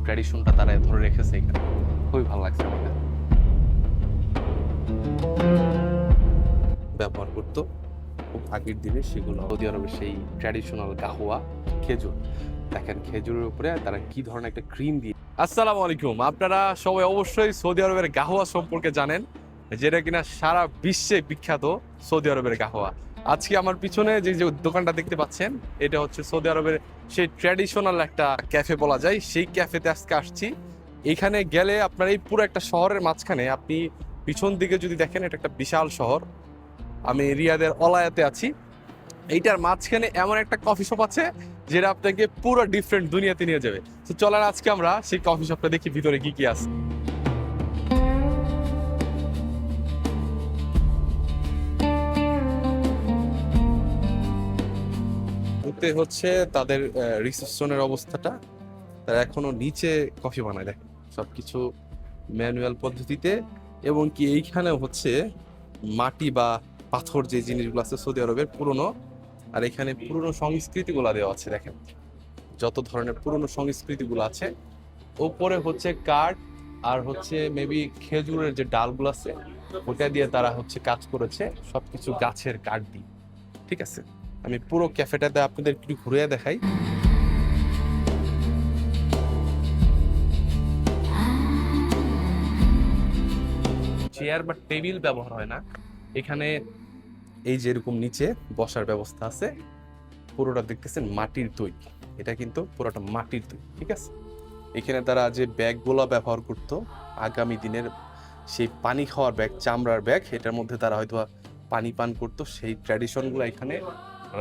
ট্র্যাডিশনটা তারা ধরে রেখেছে এখানে, খুবই ভালো লাগছে আমার কাছে। ব্যবহার করতো খুব আগের দিনে সেগুলো সৌদি আরবের সেই ট্র্যাডিশনাল গাহুয়া খেজুর। দেখেন খেজুরের উপরে তারা কি ধরনের একটা ক্রিম দিয়ে। আসসালামু আলাইকুম, আপনারা সবাই অবশ্যই সৌদি আরবের গাহুয়া সম্পর্কে জানেন, যেটা কিনা সারা বিশ্বে বিখ্যাত সৌদি আরবের গাহুয়া। আজকে আমার পিছনে যে যে দোকানটা দেখতে পাচ্ছেন, এটা হচ্ছে সৌদি আরবের সেই ট্র্যাডিশনাল একটা ক্যাফে বলা যায়। সেই ক্যাফেতে আজকে আসছি। এখানে গেলে আপনার এই পুরো একটা শহরের মাঝখানে, আপনি পিছন দিকে যদি দেখেন, এটা একটা বিশাল শহর। আমি রিয়াদের অলায়াতে আছি। এইটার মাঝখানে এমন একটা কফি শপ আছে যেটা আপনাকে পুরো ডিফারেন্ট দুনিয়াতে নিয়ে যাবে। তো চলেন আজকে আমরা সেই কফি শপটা দেখি ভিতরে কি কি আছে। এতে হচ্ছে তাদের রিসেপশনের অবস্থাটা। তারা এখনো নিচে কফি বানায়, দেখেন সবকিছু ম্যানুয়াল পদ্ধতিতে। এবং কি এইখানে হচ্ছে মাটি বা পাথর যে জিনিসগুলো আছে সৌদি আরবের পুরনো, আর এখানে পুরনো সংস্কৃতিগুলো দেওয়া আছে। দেখেন যত ধরনের পুরনো সংস্কৃতিগুলো আছে। ওপরে হচ্ছে কাঠ, আর হচ্ছে মেবি খেজুরের যে ডালগুলো আছে ওটা দিয়ে তারা হচ্ছে কাজ করেছে, সবকিছু গাছের কাঠ দিয়ে। ঠিক আছে, আমি পুরো ক্যাফেটাতে আপনাদের একটু ঘুরে দেখাই। চেয়ার বা টেবিল ব্যবহার হয় না এখানে। এই যে এরকম নিচে বসার ব্যবস্থা আছে, পুরোটা দেখতেছেন মাটির তৈরি। এটা কিন্তু পুরোটা মাটির তৈরি। ঠিক আছে, এখানে তারা যে ব্যাগগুলো ব্যবহার করতো আগামী দিনের, সেই পানি খাওয়ার ব্যাগ, চামড়ার ব্যাগ, এটার মধ্যে তারা হয়তো পানি পান করতো, সেই ট্র্যাডিশনগুলো এখানে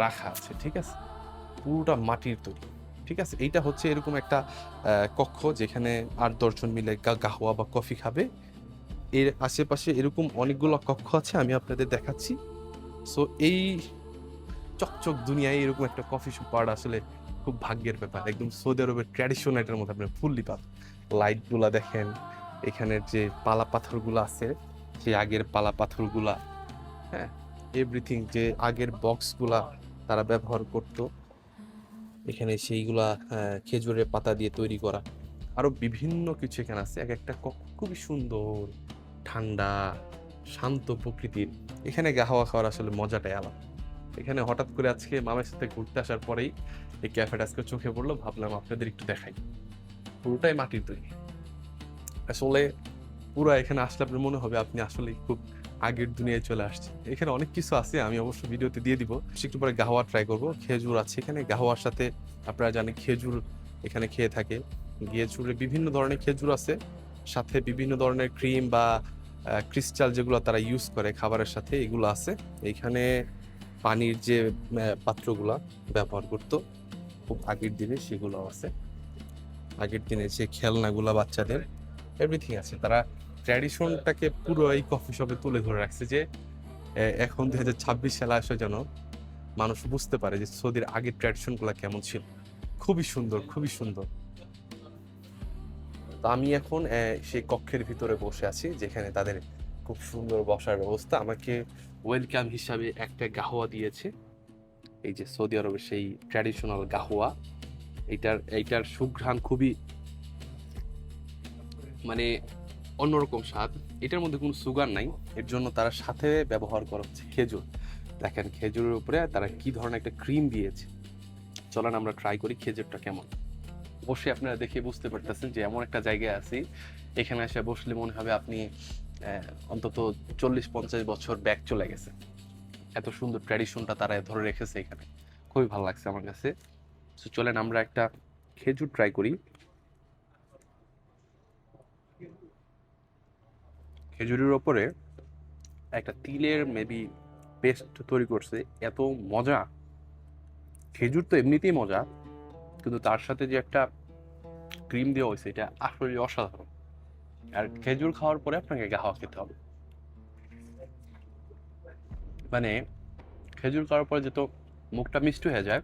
রাখা আছে। ঠিক আছে, পুরোটা মাটির তৈরি। ঠিক আছে, এইটা হচ্ছে এরকম একটা কক্ষ যেখানে 8-10 জন মিলে গাহওয়া বা কফি খাবে। এর আশেপাশে এরকম অনেকগুলো কক্ষ আছে, আমি আপনাদের দেখাচ্ছি। সো এই চকচক দুনিয়ায় এরকম একটা কফি শপ পাওয়াটা আসলে খুব ভাগ্যের ব্যাপার। একদম সৌদি আরবের ট্র্যাডিশন, এটার মধ্যে আপনি ফুললি পাবেন। লাইট গুলা দেখেন, এখানের যে পালা পাথর গুলা আছে, সেই আগের পালা পাথর গুলা, হ্যাঁ, এভরিথিং, যে আগের বক্স গুলা তারা ব্যবহার করতো এখানে, সেইগুলা খেজুরের পাতা দিয়ে তৈরি করা। আরো বিভিন্ন কিছু এখানে আছে। এক একটা কক্ষ খুবই সুন্দর, ঠান্ডা, শান্ত প্রকৃতির। এখানে গাহাওয়া খাওয়ার আসলে মজাটাই আলাদা। এখানে হঠাৎ করে আজকে মামের সাথে ঘুরতে আসার পরেই এই ক্যাফেটা আজকে চোখে পড়লো, ভাবলাম আপনাদের একটু দেখাই। পুরোটাই মাটির তৈরি। আসলে পুরো এখানে আসলে আপনার মনে হবে আপনি আসলে খুব আগের দুনিয়ায় চলে আসছে। এখানে অনেক কিছু আছে, আমি অবশ্য ভিডিওতে দিয়ে দিব। একটু পরে গাহওয়া ট্রাই করব। খেজুর আছে এখানে, গাহওয়ার সাথে আপনারা জানেন খেজুর এখানে খেয়ে থাকে। খেজুরে বিভিন্ন ধরনের খেজুর আছে, সাথে বিভিন্ন ধরনের ক্রিম বা ক্রিস্টাল যেগুলো তারা ইউজ করে খাবারের সাথে, এগুলো আছে এইখানে। পানির যে পাত্রগুলা ব্যবহার করতো খুব আগের দিনে, সেগুলো আছে। আগের দিনে যে খেলনাগুলা বাচ্চাদের, এভরিথিং আছে। তারা ট্র্যাডিশনটাকে পুরো এই কফি শপে তুলে ধরে রাখছে, যে এখন 2026 সালে আসে যেন মানুষ বুঝতে পারে যে সৌদির আগের ট্র্যাডিশন গুলা কেমন ছিল। খুবই সুন্দর, খুবই সুন্দর। তো আমি এখন সেই কক্ষের ভিতরে বসে আছি, যেখানে তাদের খুব সুন্দর বসার ব্যবস্থা। আমাকে ওয়েলকাম হিসাবে একটা গাহওয়া দিয়েছে, এই যে সৌদি আরবের সেই ট্র্যাডিশনাল গাহওয়া। এইটার সুঘ্রাণ খুবই মানে অন্যরকম স্বাদ। এটার মধ্যে কোনো সুগার নাই, এর জন্য তারা সাথে ব্যবহার করা হচ্ছে খেজুর। দেখেন খেজুরের উপরে তারা কি ধরনের একটা ক্রিম দিয়েছে। চলেন আমরা ট্রাই করি খেজুরটা কেমন। অবশ্যই আপনারা দেখে বুঝতে পারতেছেন যে এমন একটা জায়গায় আছি, এখানে এসে বসলে মনে হবে আপনি অন্তত 40-50 বছর ব্যাক চলে গেছে। এত সুন্দর ট্র্যাডিশনটা তারা ধরে রেখেছে এখানে, খুবই ভালো লাগছে আমার কাছে। তো চলেন আমরা একটা খেজুর ট্রাই করি। খেজুরের ওপরে একটা তিলের মেবি পেস্ট তৈরি করছে, এত মজা। খেজুর তো এমনিতেই মজা, কিন্তু তার সাথে যে একটা ক্রিম দেওয়া হয়েছে, এটা আসলে অসাধারণ। আর খেজুর খাওয়ার পরে আপনাকে গাওয়া খেতে হবে। মানে খেজুর খাওয়ার পরে যেহেতু মুখটা মিষ্টি হয়ে যায়,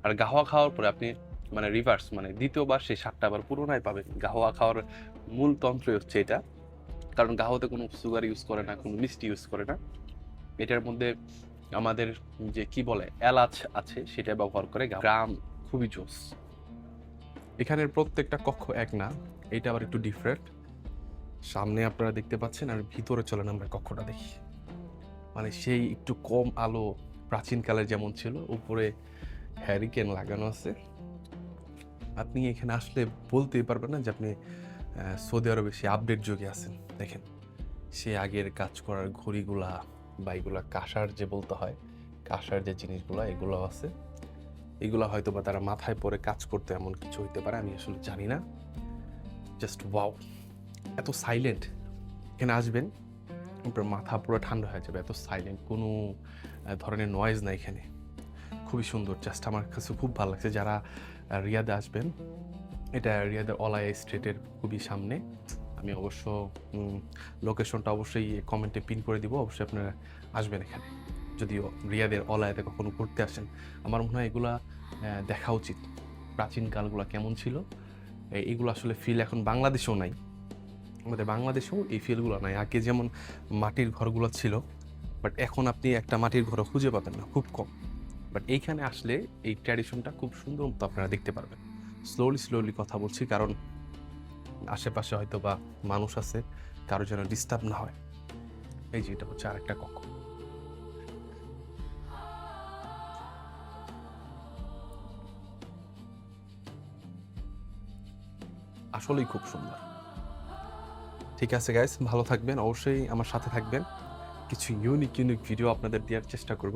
আর গাওয়া খাওয়ার পরে আপনি মানে রিভার্স, মানে দ্বিতীয়বার সেই স্বাদটা আবার পুরোনাই পাবেন। গাওয়া খাওয়ার মূল তন্ত্রই হচ্ছে এটা, কারণ গাওয়াতে কোনো সুগার ইউজ করে না, কোনো মিষ্টি ইউজ করে না। এটার মধ্যে আমাদের যে কি বলে এলাচ আছে, সেটা ব্যবহার করে। গ্রাম খুবই জোস। এখানের প্রত্যেকটা কক্ষ এক না, এটা আবার একটু ডিফারেন্ট। সামনে আপনারা দেখতে পাচ্ছেন, আর ভিতরে চলেন আমরা কক্ষটা দেখি। মানে সেই একটু কম আলো, প্রাচীনকালের যেমন ছিল, উপরে হ্যারিকেন লাগানো আছে। আপনি এখানে আসলে বলতেই পারবেন না যে আপনি সৌদি আরবে সে আপডেট যুগে আছেন। দেখেন সে আগের কাজ করার ঘড়িগুলা বা এগুলা কাঁসার যে বলতে হয়, কাঁসার যে জিনিসগুলো এগুলো আছে। এগুলো হয়তো বা তারা মাথায় পরে কাজ করতে, এমন কিছু হইতে পারে, আমি আসলে জানি না। জাস্ট ওয়াও, এত সাইলেন্ট। এখানে আসবেন আপনার মাথা পুরো ঠান্ডা হয়ে যাবে, এত সাইলেন্ট, কোনো ধরনের নয়েজ নাই এখানে। খুবই সুন্দর, জাস্ট আমার কাছে খুব ভালো লাগছে। যারা রিয়াদে আসবেন, এটা রিয়াদের অলায়া স্ট্রিটের খুবই সামনে। আমি অবশ্য লোকেশনটা অবশ্যই কমেন্টে পিন করে দিব, অবশ্যই আপনারা আসবেন এখানে। যদিও রিয়াদের অলায়াতে কখনো ঘুরতে আসেন, আমার মনে হয় এগুলা দেখা উচিত। প্রাচীন কালগুলো কেমন ছিল, এগুলো আসলে ফিল এখন বাংলাদেশেও নাই। আমাদের বাংলাদেশেও এই ফিলগুলো নাই। আগে যেমন মাটির ঘরগুলো ছিল, বাট এখন আপনি একটা মাটির ঘরও খুঁজে পাবেন না, খুব কম। বাট এইখানে আসলে এই ট্র্যাডিশনটা খুব সুন্দর মতো আপনারা দেখতে পারবেন। স্লোলি কথা বলছি, কারণ আশেপাশে হয়তো বা মানুষ আছে, কারো যেন ডিস্টার্ব না হয়। এই যে এটা হচ্ছে আরেকটা কক্ষ। আসলেই খুব সুন্দর। ঠিক আছে গাইস, ভালো থাকবেন, অবশ্যই আমার সাথে থাকবেন। কিছু ইউনিক ভিডিও আপনাদের দেওয়ার চেষ্টা করব।